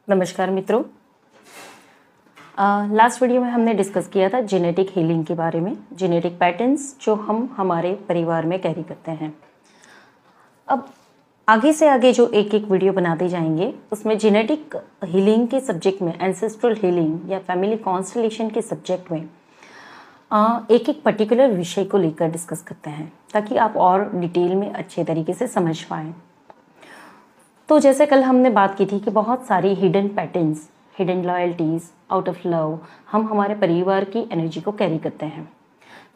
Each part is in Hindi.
नमस्कार मित्रों। लास्ट वीडियो में हमने डिस्कस किया था जेनेटिक हीलिंग के बारे में, जेनेटिक पैटर्न्स जो हम हमारे परिवार में कैरी करते हैं। अब आगे से आगे जो एक एक वीडियो बनाते जाएंगे उसमें जेनेटिक हीलिंग के सब्जेक्ट में, एंसेस्ट्रल हीलिंग या फैमिली कॉन्स्टलेशन के सब्जेक्ट में एक एक पर्टिकुलर विषय को लेकर डिस्कस करते हैं ताकि आप और डिटेल में अच्छे तरीके से समझ पाएँ। तो जैसे कल हमने बात की थी कि बहुत सारी hidden patterns, hidden loyalties, out of love हम हमारे परिवार की एनर्जी को कैरी करते हैं।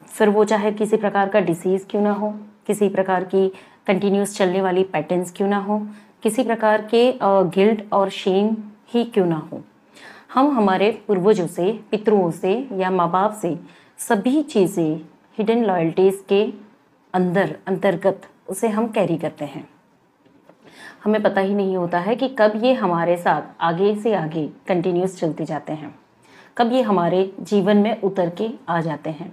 फिर वो चाहे किसी प्रकार का डिसीज़ क्यों ना हो, किसी प्रकार की कंटिन्यूस चलने वाली पैटर्न्स क्यों ना हो, किसी प्रकार के गिल्ट और शेम ही क्यों ना हो, हम हमारे पूर्वजों से, पितरों से या माँ बाप से सभी चीज़ें हिडन लॉयल्टीज़ के अंतर्गत उसे हम कैरी करते हैं। हमें पता ही नहीं होता है कि कब ये हमारे साथ आगे से आगे कंटिन्यूस चलते जाते हैं, कब ये हमारे जीवन में उतर के आ जाते हैं।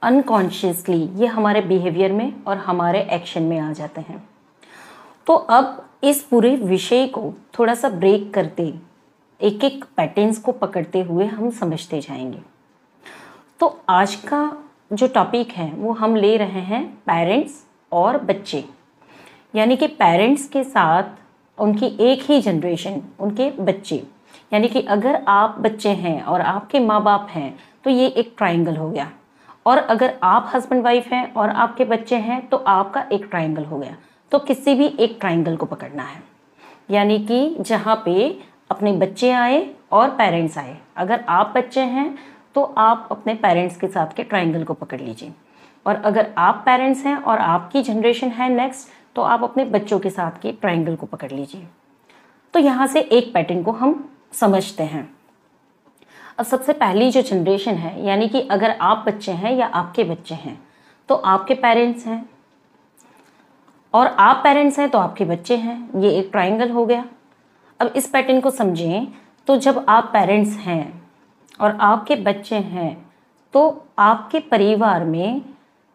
अनकॉन्शियसली ये हमारे बिहेवियर में और हमारे एक्शन में आ जाते हैं। तो अब इस पूरे विषय को थोड़ा सा ब्रेक करते, एक एक पैटर्न्स को पकड़ते हुए हम समझते जाएंगे। तो आज का जो टॉपिक है वो हम ले रहे हैं पेरेंट्स और बच्चे, यानी कि पेरेंट्स के साथ उनकी एक ही जनरेशन, उनके बच्चे। यानी कि अगर आप बच्चे हैं और आपके माँ बाप हैं तो ये एक ट्रायंगल हो गया, और अगर आप हस्बैंड वाइफ हैं और आपके बच्चे हैं तो आपका एक ट्रायंगल हो गया। तो किसी भी एक ट्रायंगल को पकड़ना है, यानी कि जहाँ पे अपने बच्चे आए और पेरेंट्स आए। अगर आप बच्चे हैं तो आप अपने पेरेंट्स के साथ के ट्रायंगल को पकड़ लीजिए, और अगर आप पेरेंट्स हैं और आपकी जनरेशन है नेक्स्ट तो आप अपने बच्चों के साथ के ट्रायंगल को पकड़ लीजिए। तो यहाँ से एक पैटर्न को हम समझते हैं। अब सबसे पहली जो जनरेशन है, यानी कि अगर आप बच्चे हैं या आपके बच्चे हैं तो आपके पेरेंट्स हैं, और आप पेरेंट्स हैं तो आपके बच्चे हैं। ये एक ट्रायंगल हो गया। अब इस पैटर्न को समझें तो जब आप पेरेंट्स हैं और आपके बच्चे हैं तो आपके परिवार में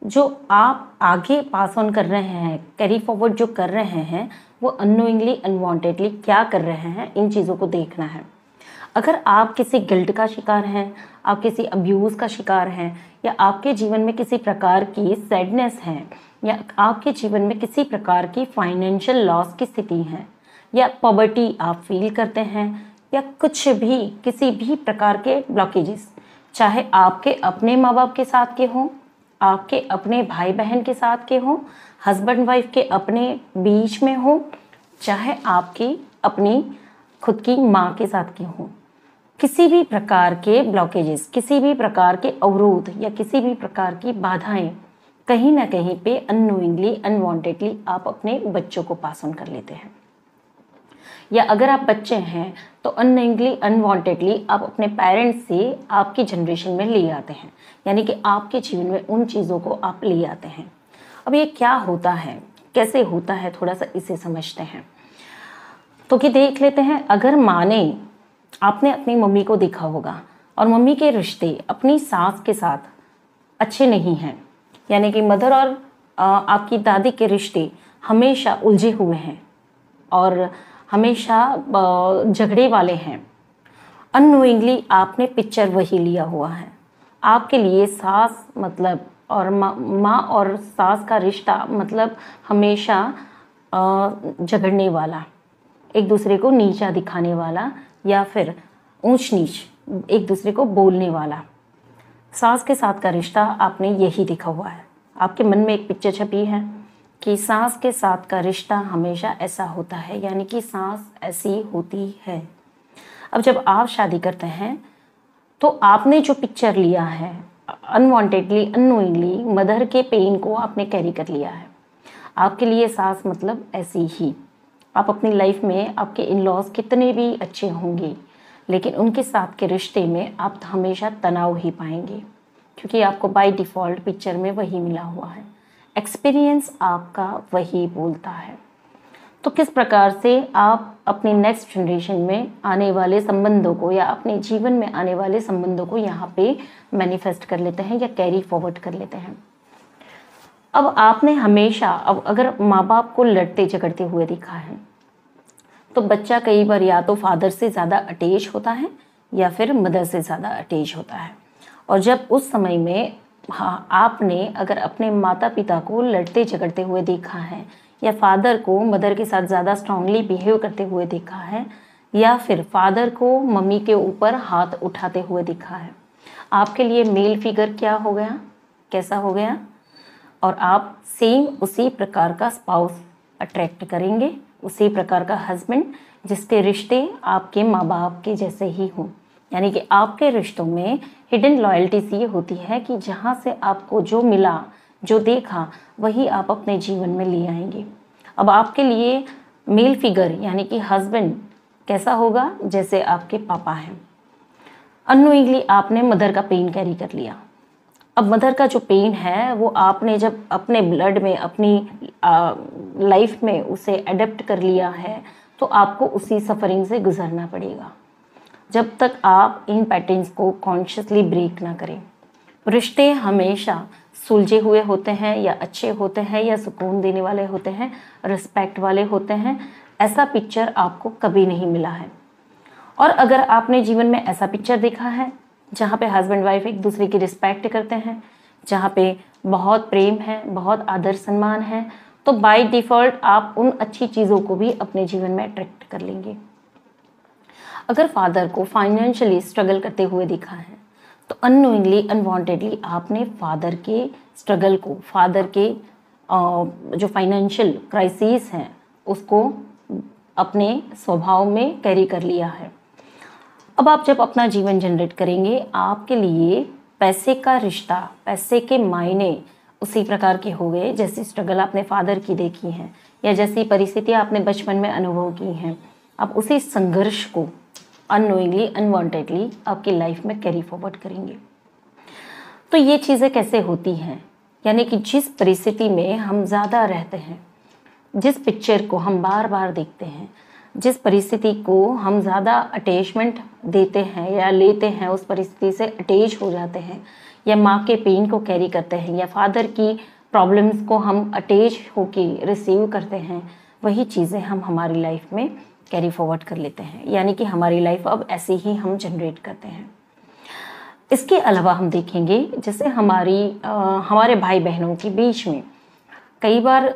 जो आप आगे पास ऑन कर रहे हैं, कैरी फॉरवर्ड जो कर रहे हैं, वो अननोइंगली, अनवांटेडली क्या कर रहे हैं, इन चीज़ों को देखना है। अगर आप किसी गिल्ट का शिकार हैं, आप किसी अब्यूज़ का शिकार हैं, या आपके जीवन में किसी प्रकार की सैडनेस है, या आपके जीवन में किसी प्रकार की फाइनेंशियल लॉस की स्थिति है, या पॉवर्टी आप फील करते हैं, या कुछ भी, किसी भी प्रकार के ब्लॉकेजेस, चाहे आपके अपने माँ बाप के साथ के हों, आपके अपने भाई बहन के साथ के हों, हस्बैंड वाइफ के अपने बीच में हो, चाहे आपकी अपनी खुद की माँ के साथ के हों, किसी भी प्रकार के ब्लॉकेजेस, किसी भी प्रकार के अवरोध या किसी भी प्रकार की बाधाएं कहीं ना कहीं पे अननोइंगली, अनवांटेडली आप अपने बच्चों को पास ऑन कर लेते हैं। या अगर आप बच्चे हैं तो अननोइंगली, अनवांटेडली आप अपने पेरेंट्स से आपकी जनरेशन में ले आते हैं, यानी कि आपके जीवन में उन चीज़ों को आप ले आते हैं। अब ये क्या होता है, कैसे होता है, थोड़ा सा इसे समझते हैं। तो कि देख लेते हैं, अगर माँ ने, आपने अपनी मम्मी को देखा होगा और मम्मी के रिश्ते अपनी सास के साथ अच्छे नहीं हैं, यानी कि मदर और आपकी दादी के रिश्ते हमेशा उलझे हुए हैं और हमेशा झगड़े वाले हैं। अननोइंगली आपने पिक्चर वही लिया हुआ है। आपके लिए सास मतलब, और माँ और सास का रिश्ता मतलब हमेशा झगड़ने वाला, एक दूसरे को नीचा दिखाने वाला, या फिर ऊंच नीच एक दूसरे को बोलने वाला। सास के साथ का रिश्ता आपने यही देखा हुआ है। आपके मन में एक पिक्चर छपी है कि सास के साथ का रिश्ता हमेशा ऐसा होता है, यानी कि सास ऐसी होती है। अब जब आप शादी करते हैं तो आपने जो पिक्चर लिया है, अनवांटेडली, अननोइंगली मदर के पेन को आपने कैरी कर लिया है। आपके लिए सास मतलब ऐसी ही। आप अपनी लाइफ में आपके इन लॉज कितने भी अच्छे होंगे, लेकिन उनके साथ के रिश्ते में आप हमेशा तनाव ही पाएंगे, क्योंकि आपको बाय डिफ़ॉल्ट पिक्चर में वही मिला हुआ है। एक्सपीरियंस आपका वही बोलता है। तो किस प्रकार से आप अपनी नेक्स्ट जनरेशन में आने वाले संबंधों को, या अपने जीवन में आने वाले संबंधों को यहाँ पे मैनिफेस्ट कर लेते हैं या कैरी फॉरवर्ड कर लेते हैं। अब आपने हमेशा, अब अगर माँ बाप को लड़ते झगड़ते हुए देखा है तो बच्चा कई बार या तो फादर से ज़्यादा अटैच होता है या फिर मदर से ज़्यादा अटैच होता है। और जब उस समय में आपने अगर अपने माता पिता को लड़ते झगड़ते हुए देखा है, या फादर को मदर के साथ ज़्यादा स्ट्रांगली बिहेव करते हुए देखा है, या फिर फादर को मम्मी के ऊपर हाथ उठाते हुए देखा है, आपके लिए मेल फिगर क्या हो गया, कैसा हो गया? और आप सेम उसी प्रकार का स्पाउस अट्रैक्ट करेंगे, उसी प्रकार का हस्बैंड जिसके रिश्ते आपके माँ बाप के जैसे ही हों। यानी कि आपके रिश्तों में हिडन लॉयल्टीज ये होती है कि जहाँ से आपको जो मिला, जो देखा, वही आप अपने जीवन में ले आएंगे। अब आपके लिए मेल फिगर यानी कि हस्बैंड कैसा होगा? जैसे आपके पापा हैं। अननोइंगली आपने मदर का पेन कैरी कर लिया। अब मदर का जो पेन है वो आपने जब अपने ब्लड में, अपनी लाइफ में उसे अडेप्ट कर लिया है, तो आपको उसी सफरिंग से गुजरना पड़ेगा जब तक आप इन पैटर्न्स को कॉन्शियसली ब्रेक ना करें। रिश्ते हमेशा सुलझे हुए होते हैं, या अच्छे होते हैं, या सुकून देने वाले होते हैं, रिस्पेक्ट वाले होते हैं। ऐसा पिक्चर आपको कभी नहीं मिला है। और अगर आपने जीवन में ऐसा पिक्चर देखा है जहाँ पे हस्बैंड वाइफ एक दूसरे की रिस्पेक्ट करते हैं, जहाँ पे बहुत प्रेम है, बहुत आदर सम्मान है, तो बाय डिफ़ॉल्ट आप उन अच्छी चीज़ों को भी अपने जीवन में अट्रैक्ट कर लेंगे। अगर फादर को फाइनेंशियली स्ट्रगल करते हुए देखा है, तो अननोइंगली, अनवांटेडली आपने फादर के स्ट्रगल को, फादर के जो फाइनेंशियल क्राइसिस हैं उसको अपने स्वभाव में कैरी कर लिया है। अब आप जब अपना जीवन जनरेट करेंगे, आपके लिए पैसे का रिश्ता, पैसे के मायने उसी प्रकार के हो गए जैसी स्ट्रगल आपने फादर की देखी है, या जैसी परिस्थितियाँ आपने बचपन में अनुभव की हैं। आप उसी संघर्ष को अननोइंगली, अनवांटेडली आपकी लाइफ में कैरी फॉरवर्ड करेंगे। तो ये चीज़ें कैसे होती हैं? यानी कि जिस परिस्थिति में हम ज़्यादा रहते हैं, जिस पिक्चर को हम बार बार देखते हैं, जिस परिस्थिति को हम ज़्यादा अटैचमेंट देते हैं या लेते हैं, उस परिस्थिति से अटैच हो जाते हैं, या माँ के पेन को कैरी करते हैं, या फादर की प्रॉब्लम्स को हम अटैच होके रिसीव करते हैं, वही चीज़ें हम हमारी लाइफ में कैरी फॉरवर्ड कर लेते हैं। यानी कि हमारी लाइफ अब ऐसे ही हम जनरेट करते हैं। इसके अलावा हम देखेंगे जैसे हमारे भाई बहनों के बीच में कई बार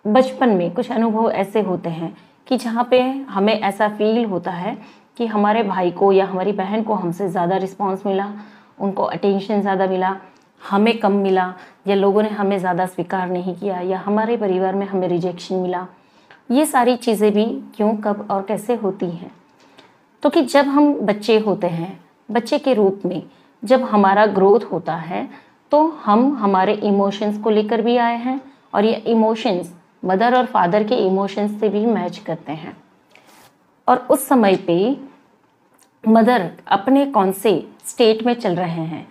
बचपन में कुछ अनुभव ऐसे होते हैं कि जहाँ पे हमें ऐसा फील होता है कि हमारे भाई को या हमारी बहन को हमसे ज़्यादा रिस्पॉन्स मिला, उनको अटेंशन ज़्यादा मिला, हमें कम मिला, या लोगों ने हमें ज़्यादा स्वीकार नहीं किया, या हमारे परिवार में हमें रिजेक्शन मिला। ये सारी चीज़ें भी क्यों, कब और कैसे होती हैं? तो कि जब हम बच्चे होते हैं, बच्चे के रूप में जब हमारा ग्रोथ होता है, तो हम हमारे इमोशंस को लेकर भी आए हैं, और ये इमोशंस मदर और फादर के इमोशंस से भी मैच करते हैं। और उस समय पे मदर अपने कौन से स्टेट में चल रहे हैं,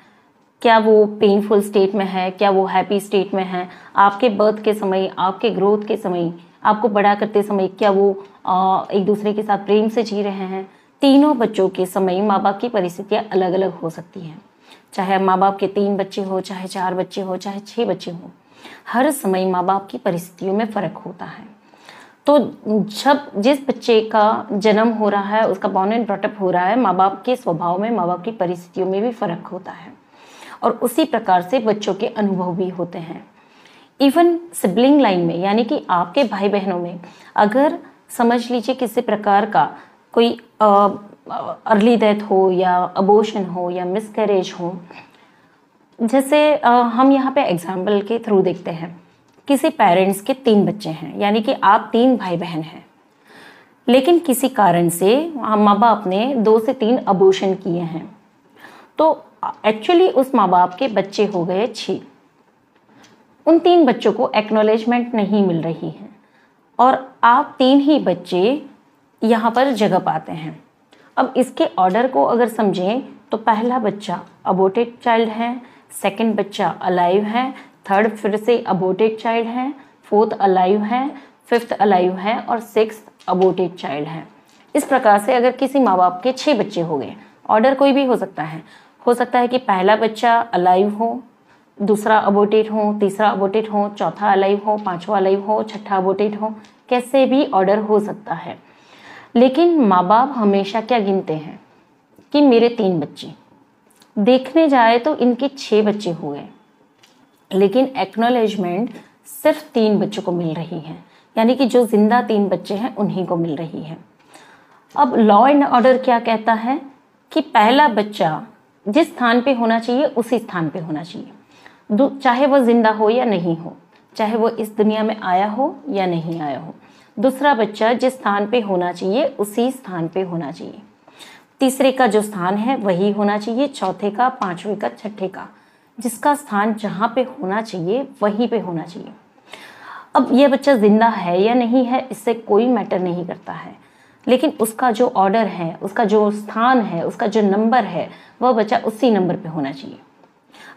क्या वो पेनफुल स्टेट में है, क्या वो हैप्पी स्टेट में है, आपके बर्थ के समय, आपके ग्रोथ के समय, आपको बड़ा करते समय क्या वो एक दूसरे के साथ प्रेम से जी रहे हैं। तीनों बच्चों के समय माँ बाप की परिस्थितियाँ अलग अलग हो सकती हैं, चाहे माँ बाप के 3 बच्चे हो, चाहे 4 बच्चे हो, चाहे 6 बच्चे हो, हर समय माँ बाप की परिस्थितियों में फ़र्क होता है। तो जब जिस बच्चे का जन्म हो रहा है, उसका बॉर्न एंड ब्रॉट अप हो रहा है, माँ बाप के स्वभाव में, माँ बाप की परिस्थितियों में भी फ़र्क होता है, और उसी प्रकार से बच्चों के अनुभव भी होते हैं। इवन सिबलिंग लाइन में, यानी कि आपके भाई बहनों में अगर समझ लीजिए किसी प्रकार का कोई अर्ली डेथ हो, या अबॉर्शन हो, या मिसकैरेज हो, जैसे हम यहाँ पे एग्जाम्पल के थ्रू देखते हैं, किसी पेरेंट्स के 3 बच्चे हैं, यानी कि आप 3 भाई बहन हैं, लेकिन किसी कारण से माँ बाप ने 2 से 3 अबॉर्शन किए हैं, तो एक्चुअली उस माँ बाप के बच्चे हो गए 6। उन 3 बच्चों को एक्नॉलेजमेंट नहीं मिल रही है, और आप 3 ही बच्चे यहाँ पर जगह पाते हैं। अब इसके ऑर्डर को अगर समझें तो पहला बच्चा अबॉर्टेड चाइल्ड है, सेकंड बच्चा अलाइव है, थर्ड फिर से अबॉर्टेड चाइल्ड है, फोर्थ अलाइव है, फिफ्थ अलाइव है, और सिक्स्थ अबॉर्टेड चाइल्ड है। इस प्रकार से अगर किसी माँ बाप के 6 बच्चे हो गए, ऑर्डर कोई भी हो सकता है कि पहला बच्चा अलाइव हो, दूसरा अबॉर्टेड हो, तीसरा अबॉर्टेड हो, चौथा अलाइव हो, पांचवा अलाइव हो, छठा अबॉर्टेड हो, कैसे भी ऑर्डर हो सकता है। लेकिन माँ बाप हमेशा क्या गिनते हैं कि मेरे 3 बच्चे, देखने जाए तो इनके 6 बच्चे हुए, लेकिन एक्नॉलेजमेंट सिर्फ 3 बच्चों को मिल रही है, यानी कि जो जिंदा 3 बच्चे हैं उन्हीं को मिल रही है। अब लॉ एंड ऑर्डर क्या कहता है कि पहला बच्चा जिस स्थान पे होना चाहिए उसी स्थान पे होना चाहिए, चाहे वो जिंदा हो या नहीं हो, चाहे वो इस दुनिया में आया हो या नहीं आया हो। दूसरा बच्चा जिस स्थान पे होना चाहिए उसी स्थान पे होना चाहिए। तीसरे का जो स्थान है वही होना चाहिए, चौथे का, पांचवे का, छठे का, जिसका स्थान जहाँ पे होना चाहिए वहीं पे होना चाहिए। अब यह बच्चा जिंदा है या नहीं है इससे कोई मैटर नहीं करता है, लेकिन उसका जो ऑर्डर है, उसका जो स्थान है, उसका जो नंबर है, वह बच्चा उसी नंबर पे होना चाहिए।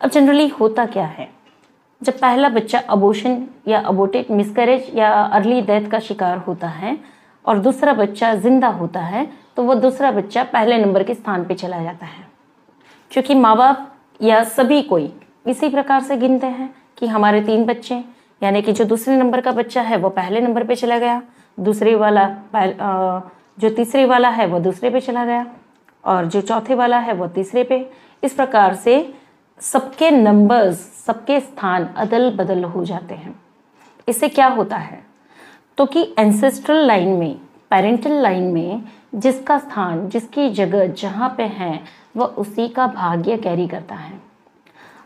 अब जनरली होता क्या है, जब पहला बच्चा अबॉर्शन या अबॉर्टेड मिसकैरेज या अर्ली डेथ का शिकार होता है और दूसरा बच्चा जिंदा होता है, तो वो दूसरा बच्चा पहले नंबर के स्थान पे चला जाता है, क्योंकि माँ बाप या सभी कोई इसी प्रकार से गिनते हैं कि हमारे 3 बच्चे, यानी कि जो दूसरे नंबर का बच्चा है वो पहले नंबर पे चला गया, दूसरे वाला जो तीसरे वाला है वो दूसरे पे चला गया, और जो चौथे वाला है वो तीसरे पे। इस प्रकार से सबके नंबर्स, सबके स्थान अदल बदल हो जाते हैं। इससे क्या होता है तो कि एंसेस्ट्रल लाइन में, पेरेंटल लाइन में जिसका स्थान, जिसकी जगह जहाँ पे है, वह उसी का भाग्य कैरी करता है।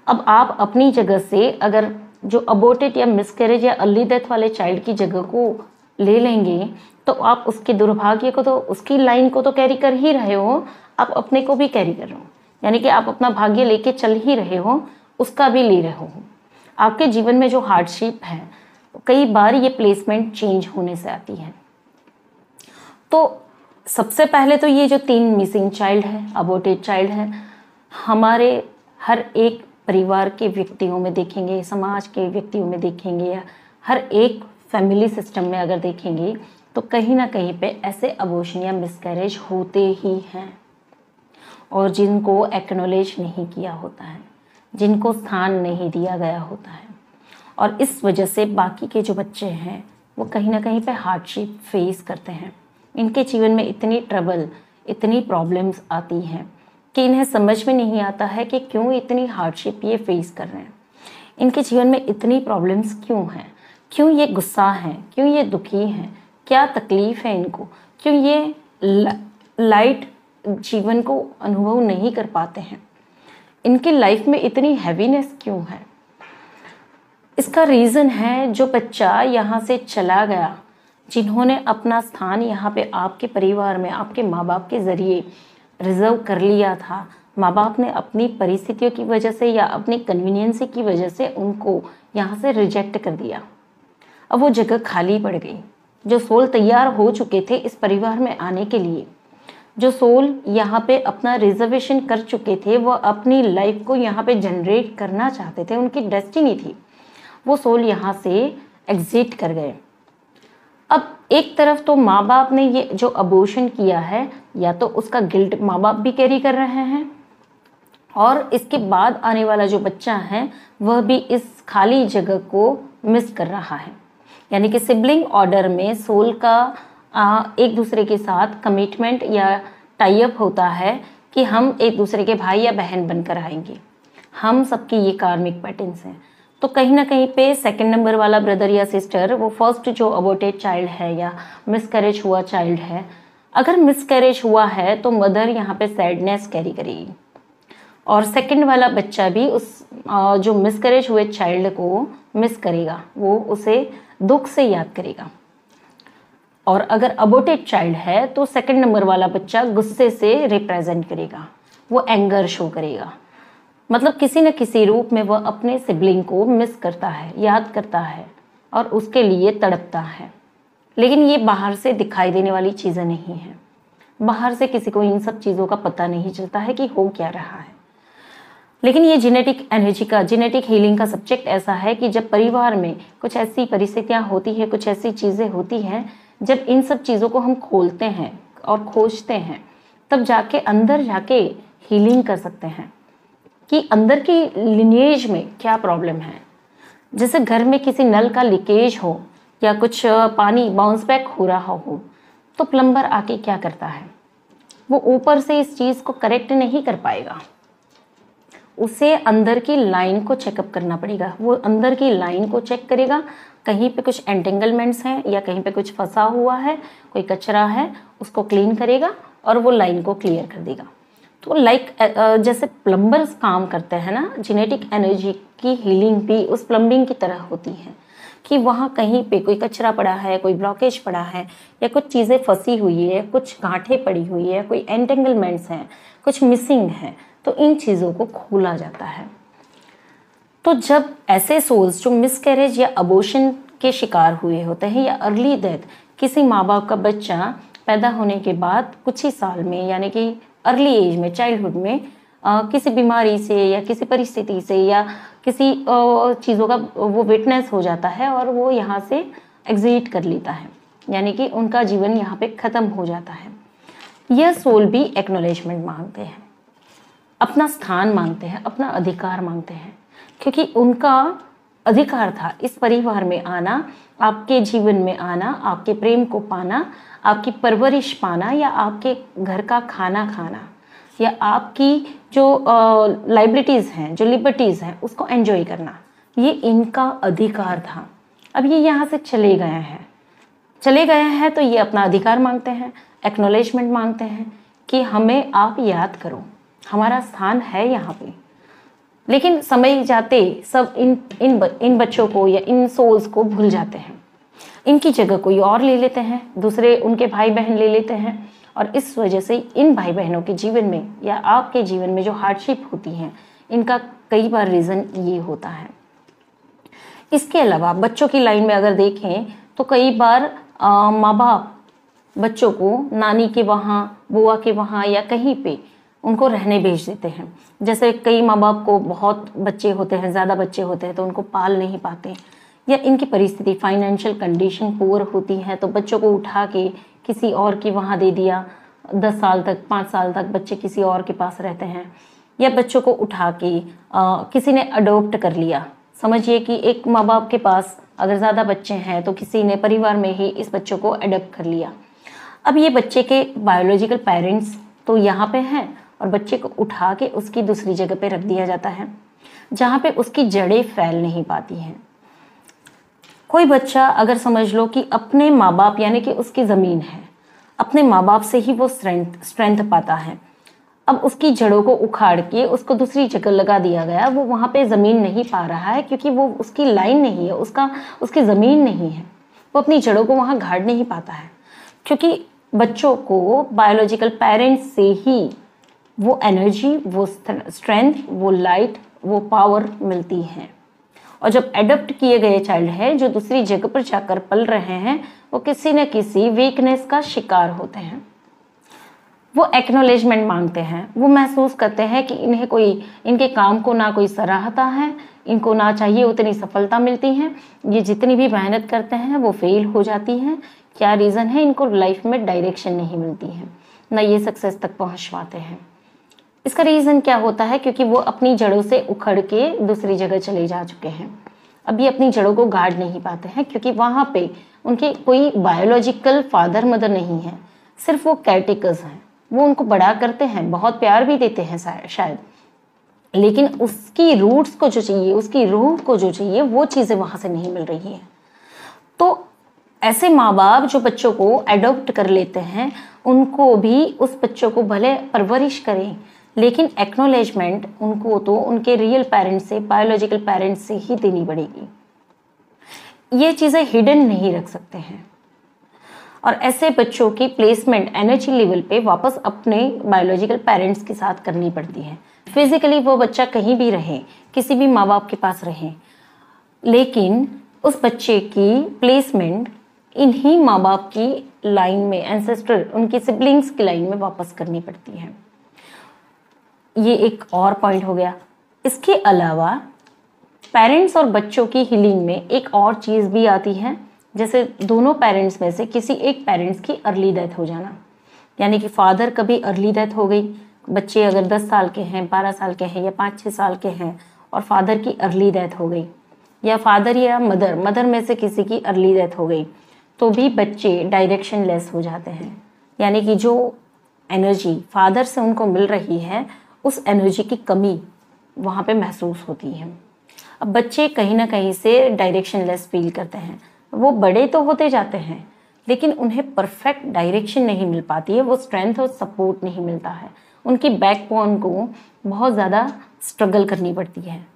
अब आप अपनी जगह से अगर जो अबॉर्टेड या मिसकैरेज या अर्ली डेथ वाले चाइल्ड की जगह को ले लेंगे तो आप उसके दुर्भाग्य को, तो उसकी लाइन को तो कैरी कर ही रहे हो, आप अपने को भी कैरी कर रहे हो, यानी कि आप अपना भाग्य लेके चल ही रहे हो, उसका भी ले रहे हो। आपके जीवन में जो हार्डशिप है कई बार ये प्लेसमेंट चेंज होने से आती है। तो सबसे पहले तो ये जो 3 मिसिंग चाइल्ड है, अबॉर्टेड चाइल्ड है, हमारे हर एक परिवार के व्यक्तियों में देखेंगे, समाज के व्यक्तियों में देखेंगे, या हर एक फैमिली सिस्टम में अगर देखेंगे तो कहीं ना कहीं पे ऐसे अबॉर्शन या मिसकैरेज होते ही हैं, और जिनको एक्नॉलेज नहीं किया होता है, जिनको स्थान नहीं दिया गया होता है, और इस वजह से बाकी के जो बच्चे हैं वो कहीं ना कहीं पे हार्डशिप फेस करते हैं। इनके जीवन में इतनी ट्रबल, इतनी प्रॉब्लम्स आती हैं कि इन्हें समझ में नहीं आता है कि क्यों इतनी हार्डशिप ये फेस कर रहे हैं, इनके जीवन में इतनी प्रॉब्लम्स क्यों हैं, क्यों ये गुस्सा हैं, क्यों ये दुखी हैं, क्या तकलीफ है इनको, क्यों ये लाइट जीवन को अनुभव नहीं कर पाते हैं, इनकी लाइफ में इतनी हैवीनेस क्यों है। इसका रीज़न है जो बच्चा यहाँ से चला गया, जिन्होंने अपना स्थान यहाँ पे आपके परिवार में आपके माँ बाप के ज़रिए रिजर्व कर लिया था। माँ बाप ने अपनी परिस्थितियों की वजह से या अपनी कन्वीनियंस की वजह से उनको यहाँ से रिजेक्ट कर दिया। अब वो जगह खाली पड़ गई। जो सोल तैयार हो चुके थे इस परिवार में आने के लिए, जो सोल यहाँ पे अपना रिजर्वेशन कर चुके थे, वो अपनी लाइफ को यहाँ पे जनरेट करना चाहते थे, उनकी डेस्टिनी थी, वो सोल यहाँ से एग्जिट कर गए। अब एक तरफ तो माँ बाप ने ये जो अबॉर्शन किया है, या तो उसका गिल्ट माँ बाप भी कैरी कर रहे हैं, और इसके बाद आने वाला जो बच्चा है वह भी इस खाली जगह को मिस कर रहा है। यानी कि सिबलिंग ऑर्डर में सोल का एक दूसरे के साथ कमिटमेंट या टाई अप होता है कि हम एक दूसरे के भाई या बहन बनकर आएंगे। हम सबकी ये कार्मिक पैटर्न्स हैं। तो कहीं ना कहीं पे सेकंड नंबर वाला ब्रदर या सिस्टर, वो फर्स्ट जो अबॉर्टेड चाइल्ड है या मिसकैरेज हुआ चाइल्ड है, अगर मिसकैरेज हुआ है तो मदर यहाँ पे सैडनेस कैरी करेगी, और सेकंड वाला बच्चा भी उस जो मिसकैरेज हुए चाइल्ड को मिस करेगा, वो उसे दुख से याद करेगा। और अगर अबॉर्टेड चाइल्ड है तो सेकंड नंबर वाला बच्चा गुस्से से रिप्रेजेंट करेगा, वो एंगर शो करेगा, मतलब किसी न किसी रूप में वह अपने सिबलिंग को मिस करता है, याद करता है और उसके लिए तड़पता है। लेकिन ये बाहर से दिखाई देने वाली चीज़ें नहीं हैं। बाहर से किसी को इन सब चीज़ों का पता नहीं चलता है कि हो क्या रहा है। लेकिन ये जेनेटिक एनर्जी का, जेनेटिक हीलिंग का सब्जेक्ट ऐसा है कि जब परिवार में कुछ ऐसी परिस्थितियाँ होती है, कुछ ऐसी चीज़ें होती हैं, जब इन सब चीज़ों को हम खोलते हैं और खोजते हैं, तब जाके अंदर जाके हीलिंग कर सकते हैं। कि अंदर की लिनिएज में क्या प्रॉब्लम है। जैसे घर में किसी नल का लीकेज हो या कुछ पानी बाउंस बैक हो रहा हो, तो प्लम्बर आके क्या करता है, वो ऊपर से इस चीज़ को करेक्ट नहीं कर पाएगा। उसे अंदर की लाइन को चेकअप करना पड़ेगा। वो अंदर की लाइन को चेक करेगा, कहीं पे कुछ एंटेंगलमेंट्स हैं या कहीं पे कुछ फंसा हुआ है, कोई कचरा है, उसको क्लीन करेगा और वो लाइन को क्लियर कर देगा। तो जैसे प्लम्बर्स काम करते हैं ना, जेनेटिक एनर्जी की हीलिंग भी उस प्लम्बिंग की तरह होती है कि वहाँ कहीं पे कोई कचरा पड़ा है, कोई ब्लॉकेज पड़ा है या कुछ चीज़ें फंसी हुई है, कुछ गांठें पड़ी हुई है, कोई एंटेंगलमेंट्स हैं, कुछ मिसिंग है, तो इन चीज़ों को खोला जाता है। तो जब ऐसे सोल्स जो मिसकैरेज या अबॉर्शन के शिकार हुए होते हैं या अर्ली डेथ, किसी माँ बाप का बच्चा पैदा होने के बाद कुछ ही साल में यानी कि अर्ली एज में, चाइल्डहुड में किसी बीमारी से या किसी परिस्थिति से या किसी चीज़ों का वो विटनेस हो जाता है और वो यहाँ से एग्जिट कर लेता है, यानी कि उनका जीवन यहाँ पे ख़त्म हो जाता है। यह सोल भी एक्नॉलेजमेंट मांगते हैं, अपना स्थान मांगते हैं, अपना अधिकार मांगते हैं, क्योंकि उनका अधिकार था इस परिवार में आना, आपके जीवन में आना, आपके प्रेम को पाना, आपकी परवरिश पाना या आपके घर का खाना खाना या आपकी जो लाइबिलिटीज़ हैं, जो लिबर्टीज़ हैं, उसको एंजॉय करना, ये इनका अधिकार था। अब ये यहाँ से चले गए हैं तो ये अपना अधिकार मांगते हैं, एक्नॉलेजमेंट मांगते हैं कि हमें आप याद करो, हमारा स्थान है यहाँ पे। लेकिन समय जाते सब इन बच्चों को या इन सोल्स को भूल जाते हैं, इनकी जगह कोई और ले लेते हैं, दूसरे उनके भाई बहन ले लेते हैं और इस वजह से इन भाई बहनों के जीवन में या आपके जीवन में जो हार्डशिप होती हैं, इनका कई बार रीज़न ये होता है। इसके अलावा बच्चों की लाइन में अगर देखें तो कई बार माँ बाप बच्चों को नानी के वहाँ, बुआ के वहाँ या कहीं पे उनको रहने भेज देते हैं। जैसे कई माँ बाप को बहुत बच्चे होते हैं, ज़्यादा बच्चे होते हैं तो उनको पाल नहीं पाते या इनकी परिस्थिति फाइनेंशियल कंडीशन पुअर होती है तो बच्चों को उठा के किसी और के वहाँ दे दिया। 10 साल तक, 5 साल तक बच्चे किसी और के पास रहते हैं या बच्चों को उठा के किसी ने अडॉप्ट कर लिया। समझिए कि एक माँ बाप के पास अगर ज़्यादा बच्चे हैं तो किसी ने परिवार में ही इस बच्चों को अडॉप्ट कर लिया। अब ये बच्चे के बायोलॉजिकल पेरेंट्स तो यहाँ पे हैं और बच्चे को उठा के उसकी दूसरी जगह पे रख दिया जाता है जहाँ पे उसकी जड़ें फैल नहीं पाती हैं। कोई बच्चा अगर समझ लो कि अपने माँ बाप यानी कि उसकी ज़मीन है, अपने माँ बाप से ही वो स्ट्रेंथ पाता है, अब उसकी जड़ों को उखाड़ के उसको दूसरी जगह लगा दिया गया, वो वहाँ पे ज़मीन नहीं पा रहा है क्योंकि वो उसकी लाइन नहीं है, उसकी ज़मीन नहीं है, वो अपनी जड़ों को वहाँ गाड़ नहीं पाता है क्योंकि बच्चों को बायोलॉजिकल पेरेंट्स से ही वो एनर्जी, वो स्ट्रेंथ, वो लाइट, वो पावर मिलती है। और जब एडॉप्ट किए गए चाइल्ड है जो दूसरी जगह पर जाकर पल रहे हैं, वो किसी न किसी वीकनेस का शिकार होते हैं। वो एक्नॉलेजमेंट मांगते हैं, वो महसूस करते हैं कि इन्हें कोई इनके काम को ना कोई सराहता है, इनको ना चाहिए उतनी सफलता मिलती है, ये जितनी भी मेहनत करते हैं वो फेल हो जाती हैं। क्या रीज़न है? इनको लाइफ में डायरेक्शन नहीं मिलती है, ना ये सक्सेस तक पहुँच पाते हैं। इसका रीज़न क्या होता है? क्योंकि वो अपनी जड़ों से उखड़ के दूसरी जगह चले जा चुके हैं, अभी अपनी जड़ों को गाड़ नहीं पाते हैं क्योंकि वहाँ पे उनके कोई बायोलॉजिकल फादर मदर नहीं है, सिर्फ वो केयरटेकर्स हैं। वो उनको बड़ा करते हैं, बहुत प्यार भी देते हैं शायद, लेकिन उसकी रूट्स को जो चाहिए, उसकी रूह को जो चाहिए, वो चीज़ें वहाँ से नहीं मिल रही हैं। तो ऐसे माँ बाप जो बच्चों को एडॉप्ट कर लेते हैं, उनको भी उस बच्चों को भले परवरिश करें, लेकिन एक्नॉलेजमेंट उनको तो उनके रियल पेरेंट्स से, बायोलॉजिकल पेरेंट्स से ही देनी पड़ेगी। ये चीज़ें हिडन नहीं रख सकते हैं और ऐसे बच्चों की प्लेसमेंट एनर्जी लेवल पे वापस अपने बायोलॉजिकल पेरेंट्स के साथ करनी पड़ती है। फिजिकली वो बच्चा कहीं भी रहे, किसी भी माँ बाप के पास रहे, लेकिन उस बच्चे की प्लेसमेंट इन्हीं माँ बाप की लाइन में, एंसेस्टर, उनकी सिबलिंग्स की लाइन में वापस करनी पड़ती है। ये एक और पॉइंट हो गया। इसके अलावा पेरेंट्स और बच्चों की हीलिंग में एक और चीज़ भी आती है, जैसे दोनों पेरेंट्स में से किसी एक पेरेंट्स की अर्ली डेथ हो जाना, यानी कि फादर कभी अर्ली डेथ हो गई, बच्चे अगर 10 साल के हैं, 12 साल के हैं या 5-6 साल के हैं और फादर की अर्ली डेथ हो गई, या फादर या मदर में से किसी की अर्ली डेथ हो गई, तो भी बच्चे डायरेक्शन लेस हो जाते हैं। यानी कि जो एनर्जी फादर से उनको मिल रही है, उस एनर्जी की कमी वहाँ पे महसूस होती है। अब बच्चे कहीं ना कहीं से डायरेक्शन लेस फील करते हैं। वो बड़े तो होते जाते हैं, लेकिन उन्हें परफेक्ट डायरेक्शन नहीं मिल पाती है, वो स्ट्रेंथ और सपोर्ट नहीं मिलता है। उनकी बैकबोन को बहुत ज़्यादा स्ट्रगल करनी पड़ती है।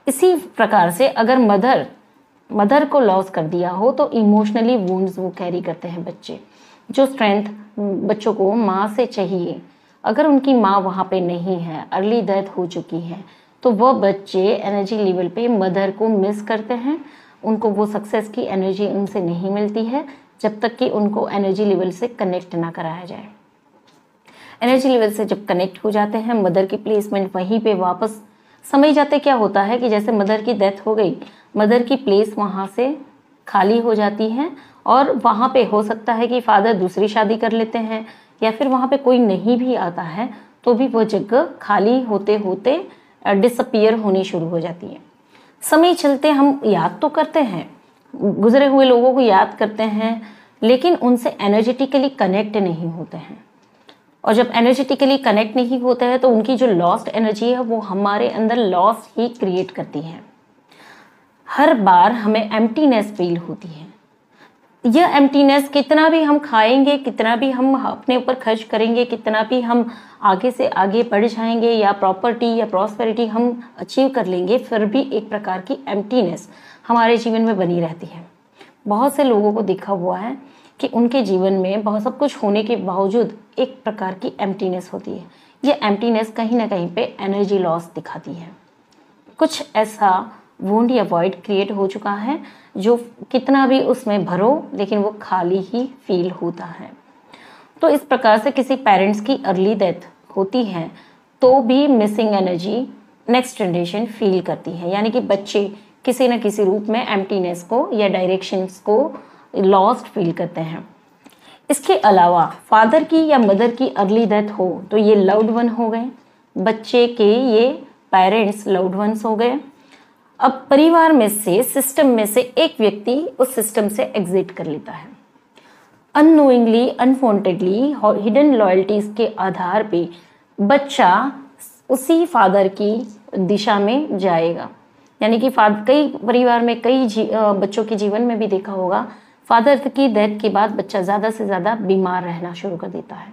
इसी प्रकार से अगर मदर को लॉस कर दिया हो तो इमोशनली वुंड्स वो कैरी करते हैं बच्चे। जो स्ट्रेंथ बच्चों को माँ से चाहिए, अगर उनकी माँ वहाँ पे नहीं है, अर्ली डेथ हो चुकी है, तो वह बच्चे एनर्जी लेवल पे मदर को मिस करते हैं। उनको वो सक्सेस की एनर्जी उनसे नहीं मिलती है जब तक कि उनको एनर्जी लेवल से कनेक्ट ना कराया जाए। एनर्जी लेवल से जब कनेक्ट हो जाते हैं, मदर की प्लेसमेंट वहीं पे वापस समझ जाते। क्या होता है कि जैसे मदर की डेथ हो गई, मदर की प्लेस वहाँ से खाली हो जाती है और वहाँ पे हो सकता है कि फादर दूसरी शादी कर लेते हैं, या फिर वहाँ पे कोई नहीं भी आता है तो भी वो जगह खाली होते होते डिसअपियर होनी शुरू हो जाती है। समय चलते हम याद तो करते हैं, गुजरे हुए लोगों को याद करते हैं, लेकिन उनसे एनर्जेटिकली कनेक्ट नहीं होते हैं। और जब एनर्जेटिकली कनेक्ट नहीं होते हैं तो उनकी जो लॉस्ट एनर्जी है वो हमारे अंदर लॉस ही क्रिएट करती है। हर बार हमें एम्प्टीनेस फील होती है। यह एम्प्टीनेस कितना भी हम खाएंगे, कितना भी हम अपने ऊपर खर्च करेंगे, कितना भी हम आगे से आगे बढ़ जाएंगे या प्रॉपर्टी या प्रॉस्पेरिटी हम अचीव कर लेंगे, फिर भी एक प्रकार की एम्प्टीनेस हमारे जीवन में बनी रहती है। बहुत से लोगों को देखा हुआ है कि उनके जीवन में बहुत सब कुछ होने के बावजूद एक प्रकार की एम्प्टीनेस होती है। ये एम्प्टीनेस कहीं ना कहीं पे एनर्जी लॉस दिखाती है। कुछ ऐसा वुंड या वॉइड क्रिएट हो चुका है जो कितना भी उसमें भरो लेकिन वो खाली ही फील होता है। तो इस प्रकार से किसी पेरेंट्स की अर्ली डेथ होती है तो भी missing energy next generation feel करती है। यानी कि बच्चे किसी न किसी रूप में एम्प्टीनेस को या डायरेक्शंस को लॉस्ट फील करते हैं। इसके अलावा फादर की या मदर की अर्ली डेथ हो तो ये लव्ड वन हो गए, बच्चे के ये पेरेंट्स लव्ड वंस हो गए। अब परिवार में से, सिस्टम में से एक व्यक्ति उस सिस्टम से एग्जिट कर लेता है। अननोइंगली, अनवांटेडली, हिडन लॉयल्टीज के आधार पे बच्चा उसी फादर की दिशा में जाएगा। यानी कि कई परिवार में, कई बच्चों के जीवन में भी देखा होगा, फादर की डेथ के बाद बच्चा ज़्यादा से ज़्यादा बीमार रहना शुरू कर देता है।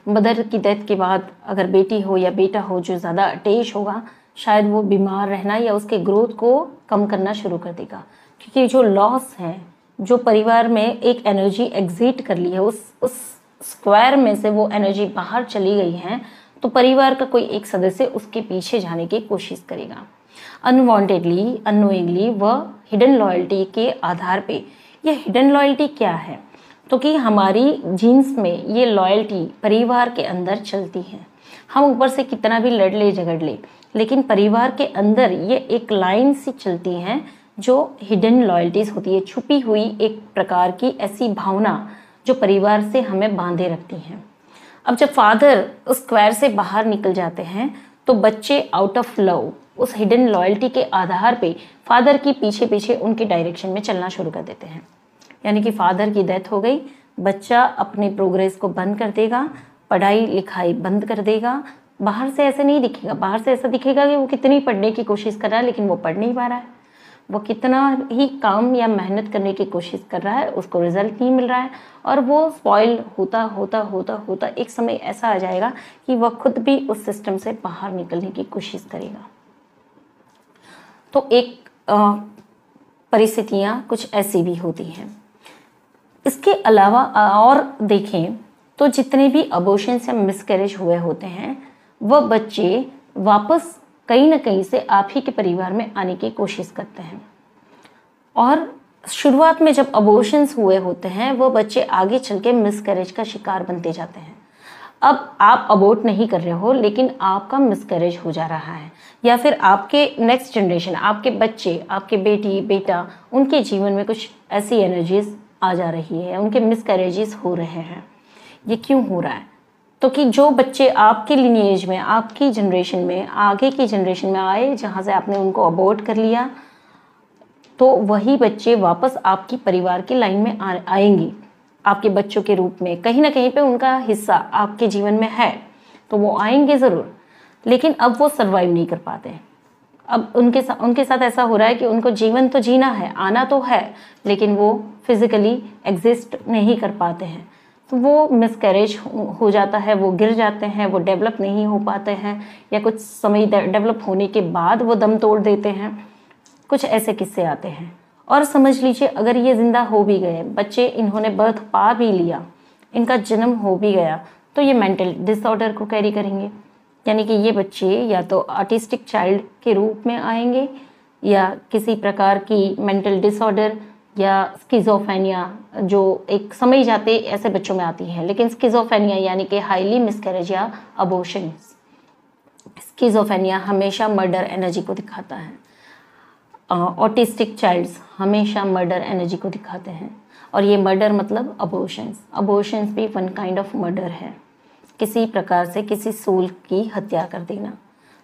मदर की डेथ के बाद अगर बेटी हो या बेटा हो जो ज़्यादा अटैच होगा, शायद वो बीमार रहना या उसके ग्रोथ को कम करना शुरू कर देगा। क्योंकि जो लॉस है, जो परिवार में एक एनर्जी एग्जिट कर ली है, उस स्क्वायर में से वो एनर्जी बाहर चली गई है, तो परिवार का कोई एक सदस्य उसके पीछे जाने की कोशिश करेगा। अनवांटेडली, अननोइंगली, वह हिडन लॉयल्टी के आधार पे। यह हिडन लॉयल्टी क्या है? तो कि हमारी जीन्स में ये लॉयल्टी परिवार के अंदर चलती है। हम ऊपर से कितना भी लड़ ले झगड़ ले, लेकिन परिवार के अंदर ये एक लाइन सी चलती है जो हिडन लॉयल्टीज होती है, छुपी हुई एक प्रकार की ऐसी भावना जो परिवार से हमें बांधे रखती हैं। अब जब फादर उस स्क्वायर से बाहर निकल जाते हैं तो बच्चे आउट ऑफ लव उस हिडन लॉयल्टी के आधार पे फादर की पीछे पीछे उनके डायरेक्शन में चलना शुरू कर देते हैं। यानी कि फादर की डेथ हो गई, बच्चा अपने प्रोग्रेस को बंद कर देगा, पढ़ाई लिखाई बंद कर देगा। बाहर से ऐसे नहीं दिखेगा, बाहर से ऐसा दिखेगा कि वो कितनी पढ़ने की कोशिश कर रहा है लेकिन वो पढ़ नहीं पा रहा है। वो कितना ही काम या मेहनत करने की कोशिश कर रहा है, उसको रिजल्ट नहीं मिल रहा है, और वो स्पॉइल होता होता होता होता एक समय ऐसा आ जाएगा कि वह खुद भी उस सिस्टम से बाहर निकलने की कोशिश करेगा। तो एक परिस्थितियाँ कुछ ऐसी भी होती हैं। इसके अलावा और देखें तो जितने भी अबॉर्शन या मिसकैरेज हुए होते हैं, वह बच्चे वापस कहीं ना कहीं से आप ही के परिवार में आने की कोशिश करते हैं। और शुरुआत में जब अबॉर्शंस हुए होते हैं, वो बच्चे आगे चल के मिसकैरेज का शिकार बनते जाते हैं। अब आप अबॉर्ट नहीं कर रहे हो लेकिन आपका मिसकैरेज हो जा रहा है, या फिर आपके नेक्स्ट जनरेशन, आपके बच्चे, आपके बेटी बेटा, उनके जीवन में कुछ ऐसी एनर्जीज आ जा रही है, उनके मिसकैरेजेस हो रहे हैं। ये क्यों हो रहा है? तो कि जो बच्चे आपके लिनिएज में, आपकी जनरेशन में, आगे की जनरेशन में आए जहाँ से आपने उनको अबॉर्ट कर लिया, तो वही बच्चे वापस आपकी परिवार की लाइन में आएंगे आपके बच्चों के रूप में। कहीं ना कहीं पे उनका हिस्सा आपके जीवन में है, तो वो आएंगे ज़रूर, लेकिन अब वो सर्वाइव नहीं कर पाते हैं। अब उनके साथ ऐसा हो रहा है कि उनको जीवन तो जीना है, आना तो है, लेकिन वो फिजिकली एग्जिस्ट नहीं कर पाते हैं। तो वो मिसकैरेज हो जाता है, वो गिर जाते हैं, वो डेवलप नहीं हो पाते हैं, या कुछ समय डेवलप होने के बाद वो दम तोड़ देते हैं। कुछ ऐसे किस्से आते हैं। और समझ लीजिए अगर ये जिंदा हो भी गए बच्चे, इन्होंने बर्थ पा भी लिया, इनका जन्म हो भी गया, तो ये मेंटल डिसऑर्डर को कैरी करेंगे। यानी कि ये बच्चे या तो ऑटिस्टिक चाइल्ड के रूप में आएंगे, या किसी प्रकार की मेंटल डिसऑर्डर या स्किज़ोफ्रेनिया, जो एक समय जाते ऐसे बच्चों में आती है। लेकिन स्किज़ोफ्रेनिया यानी कि हाईली मिसकैरेज या अबॉर्शन, स्किज़ोफ्रेनिया हमेशा मर्डर एनर्जी को दिखाता है। ऑटिस्टिक चाइल्ड्स हमेशा मर्डर एनर्जी को दिखाते हैं, और ये मर्डर मतलब अबॉर्शंस भी वन काइंड ऑफ मर्डर है। किसी प्रकार से किसी सोल की हत्या कर देना।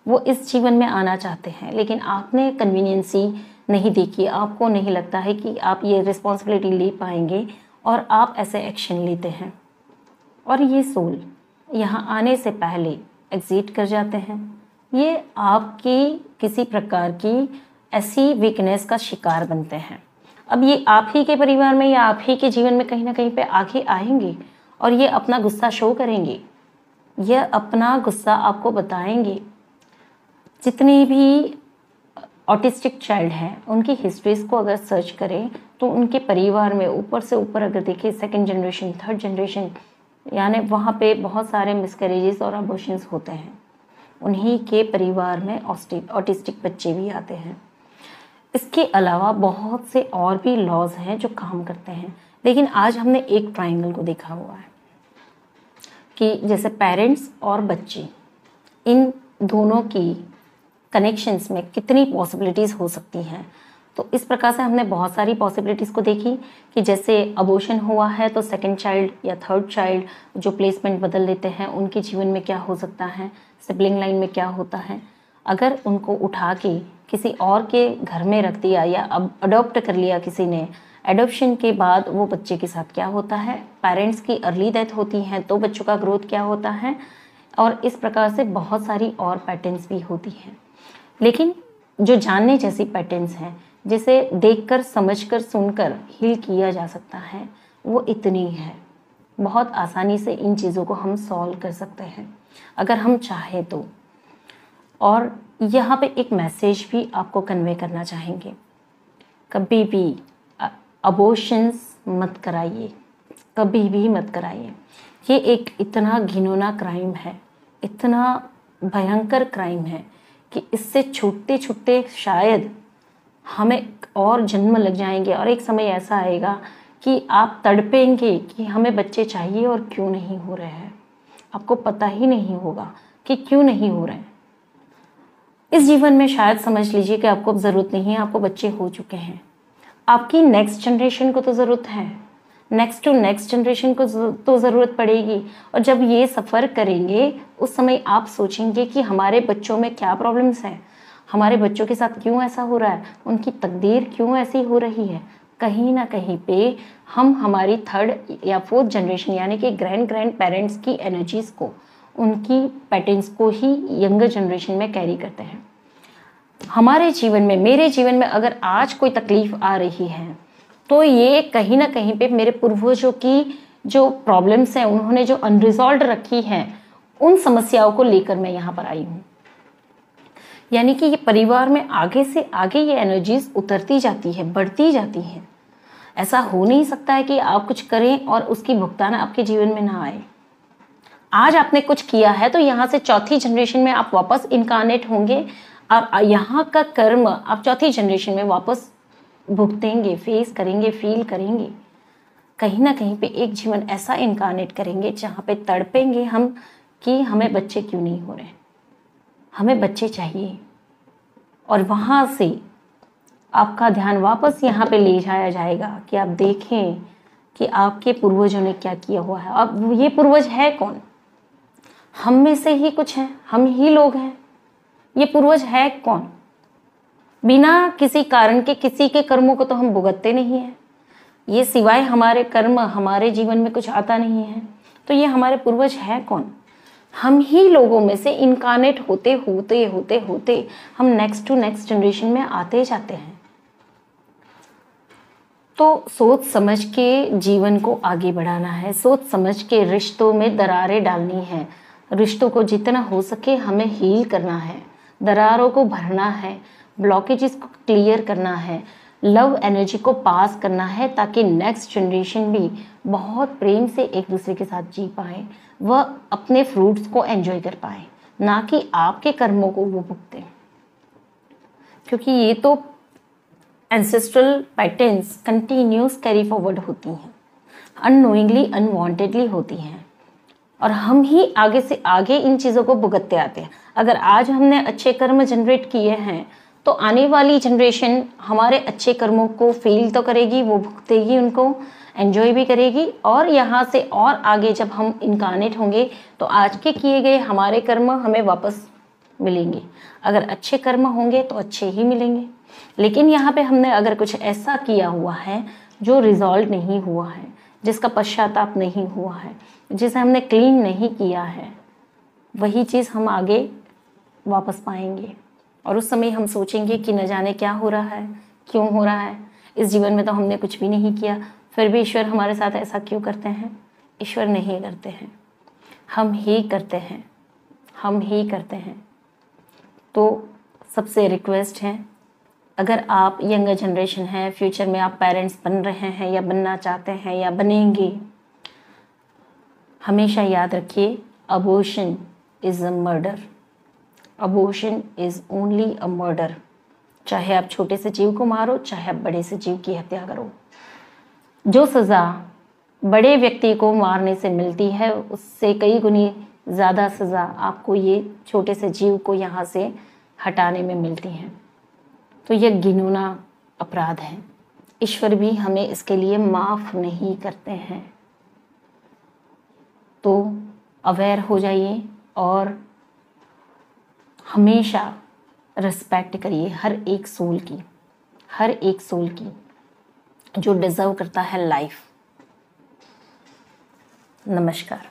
वो इस जीवन में आना चाहते हैं, लेकिन आपने कन्वीनियंसी नहीं देखी, आपको नहीं लगता है कि आप ये रिस्पॉन्सिबिलिटी ले पाएंगे, और आप ऐसे एक्शन लेते हैं, और ये सोल यहाँ आने से पहले एग्जिट कर जाते हैं। ये आपकी किसी प्रकार की ऐसी वीकनेस का शिकार बनते हैं। अब ये आप ही के परिवार में या आप ही के जीवन में कहीं ना कहीं पे आगे आएंगे, और ये अपना गुस्सा शो करेंगे, ये अपना गुस्सा आपको बताएंगे। जितनी भी ऑटिस्टिक चाइल्ड हैं उनकी हिस्ट्रीज को अगर सर्च करें तो उनके परिवार में ऊपर से ऊपर अगर देखें, सेकंड जनरेशन, थर्ड जनरेशन, यानी वहाँ पे बहुत सारे मिसकैरेजेस और अबॉर्शंस होते हैं। उन्हीं के परिवार में ऑटिस्टिक बच्चे भी आते हैं। इसके अलावा बहुत से और भी लॉज हैं जो काम करते हैं, लेकिन आज हमने एक ट्रायंगल को देखा हुआ है कि जैसे पेरेंट्स और बच्चे, इन दोनों की कनेक्शंस में कितनी पॉसिबिलिटीज़ हो सकती हैं। तो इस प्रकार से हमने बहुत सारी पॉसिबिलिटीज़ को देखी कि जैसे अबॉर्शन हुआ है तो सेकंड चाइल्ड या थर्ड चाइल्ड जो प्लेसमेंट बदल देते हैं, उनके जीवन में क्या हो सकता है, सिबलिंग लाइन में क्या होता है। अगर उनको उठा के किसी और के घर में रख दिया या अडॉप्ट कर लिया किसी ने, एडॉप्शन के बाद वो बच्चे के साथ क्या होता है, पेरेंट्स की अर्ली डेथ होती है तो बच्चों का ग्रोथ क्या होता है, और इस प्रकार से बहुत सारी और पैटर्न्स भी होती हैं। लेकिन जो जानने जैसी पैटर्न्स हैं, जिसे देखकर, समझकर, सुनकर हील किया जा सकता है, वो इतनी है। बहुत आसानी से इन चीज़ों को हम सॉल्व कर सकते हैं अगर हम चाहें तो। और यहाँ पे एक मैसेज भी आपको कन्वे करना चाहेंगे, कभी भी अबॉर्शंस मत कराइए, कभी भी मत कराइए। ये एक इतना घिनौना क्राइम है, इतना भयंकर क्राइम है कि इससे छूटते छूटते शायद हमें और जन्म लग जाएंगे, और एक समय ऐसा आएगा कि आप तड़पेंगे कि हमें बच्चे चाहिए और क्यों नहीं हो रहे हैं। आपको पता ही नहीं होगा कि क्यों नहीं हो रहे हैं। इस जीवन में शायद समझ लीजिए कि आपको ज़रूरत नहीं है, आपको बच्चे हो चुके हैं। आपकी नेक्स्ट जनरेशन को तो ज़रूरत है, नेक्स्ट टू नेक्स्ट जनरेशन को तो ज़रूरत पड़ेगी। और जब ये सफ़र करेंगे उस समय आप सोचेंगे कि हमारे बच्चों में क्या प्रॉब्लम्स हैं, हमारे बच्चों के साथ क्यों ऐसा हो रहा है, उनकी तकदीर क्यों ऐसी हो रही है। कहीं ना कहीं पे हम हमारी थर्ड या फोर्थ जनरेशन यानी कि ग्रैंड पेरेंट्स की एनर्जीज़ को, उनकी पैटर्न्स को ही यंगर जनरेशन में कैरी करते हैं। हमारे जीवन में, मेरे जीवन में अगर आज कोई तकलीफ आ रही है तो ये कहीं ना कहीं पे मेरे पूर्वजों की जो प्रॉब्लम्स हैं, उन्होंने जो अनरिजॉल्व रखी हैं, उन समस्याओं को लेकर मैं यहाँ पर आई हूँ। यानी कि ये परिवार में आगे से आगे ये एनर्जीज उतरती जाती है, बढ़ती जाती है। ऐसा हो नहीं सकता है कि आप कुछ करें और उसकी भुगतान आपके जीवन में ना आए। आज आपने कुछ किया है तो यहाँ से चौथी जनरेशन में आप वापस इनकारनेट होंगे, और यहाँ का कर्म आप चौथी जनरेशन में वापस भुगतेंगे, फेस करेंगे, फील करेंगे। कहीं ना कहीं पे एक जीवन ऐसा इनकारनेट करेंगे जहाँ पे तड़पेंगे हम कि हमें बच्चे क्यों नहीं हो रहे, हमें बच्चे चाहिए। और वहाँ से आपका ध्यान वापस यहाँ पे ले जाया जाएगा कि आप देखें कि आपके पूर्वजों ने क्या किया हुआ है। अब ये पूर्वज है कौन, हम में से ही कुछ हैं, हम ही लोग हैं। ये पूर्वज है कौन? बिना किसी कारण के किसी के कर्मों को तो हम भुगतते नहीं हैं। ये सिवाय हमारे कर्म हमारे जीवन में कुछ आता नहीं है। तो ये हमारे पूर्वज है कौन? हम ही लोगों में से इनकारनेट होते होते होते होते हम नेक्स्ट टू नेक्स्ट जनरेशन में आते जाते हैं। तो सोच समझ के जीवन को आगे बढ़ाना है, सोच समझ के रिश्तों में दरारें डालनी है, रिश्तों को जितना हो सके हमें हील करना है, दरारों को भरना है, ब्लॉकेजेस को क्लियर करना है, लव एनर्जी को पास करना है, ताकि नेक्स्ट जनरेशन भी बहुत प्रेम से एक दूसरे के साथ जी पाए, वह अपने फ्रूट्स को एंजॉय कर पाए, ना कि आपके कर्मों को वो भुगते। क्योंकि ये तो ancestral patterns continuous carry forward होती हैं, अननोइंगली अनवांटेडली होती हैं, और हम ही आगे से आगे इन चीज़ों को भुगतते आते हैं। अगर आज हमने अच्छे कर्म जनरेट किए हैं तो आने वाली जनरेशन हमारे अच्छे कर्मों को फील तो करेगी, वो भुगतेगी, उनको एंजॉय भी करेगी, और यहाँ से और आगे जब हम इनकारनेट होंगे तो आज के किए गए हमारे कर्म हमें वापस मिलेंगे। अगर अच्छे कर्म होंगे तो अच्छे ही मिलेंगे। लेकिन यहाँ पे हमने अगर कुछ ऐसा किया हुआ है जो रिजॉल्व नहीं हुआ है, जिसका पश्चाताप नहीं हुआ है, जिसे हमने क्लीन नहीं किया है, वही चीज़ हम आगे वापस पाएंगे। और उस समय हम सोचेंगे कि न जाने क्या हो रहा है, क्यों हो रहा है, इस जीवन में तो हमने कुछ भी नहीं किया, फिर भी ईश्वर हमारे साथ ऐसा क्यों करते हैं? ईश्वर नहीं करते हैं, हम ही करते हैं, हम ही करते हैं। तो सबसे रिक्वेस्ट है, अगर आप यंगर जनरेशन हैं, फ्यूचर में आप पेरेंट्स बन रहे हैं या बनना चाहते हैं या बनेंगे, हमेशा याद रखिए, abortion is a murder. Abortion is only a murder. चाहे आप छोटे से जीव को मारो, चाहे आप बड़े से जीव की हत्या करो, जो सज़ा बड़े व्यक्ति को मारने से मिलती है उससे कई गुनी ज़्यादा सज़ा आपको ये छोटे से जीव को यहाँ से हटाने में मिलती है। तो यह घिनौना अपराध है। ईश्वर भी हमें इसके लिए माफ़ नहीं करते हैं। तो अवेयर हो जाइए और हमेशा रिस्पेक्ट करिए हर एक सोल की, हर एक सोल की जो डिज़र्व करता है लाइफ। नमस्कार।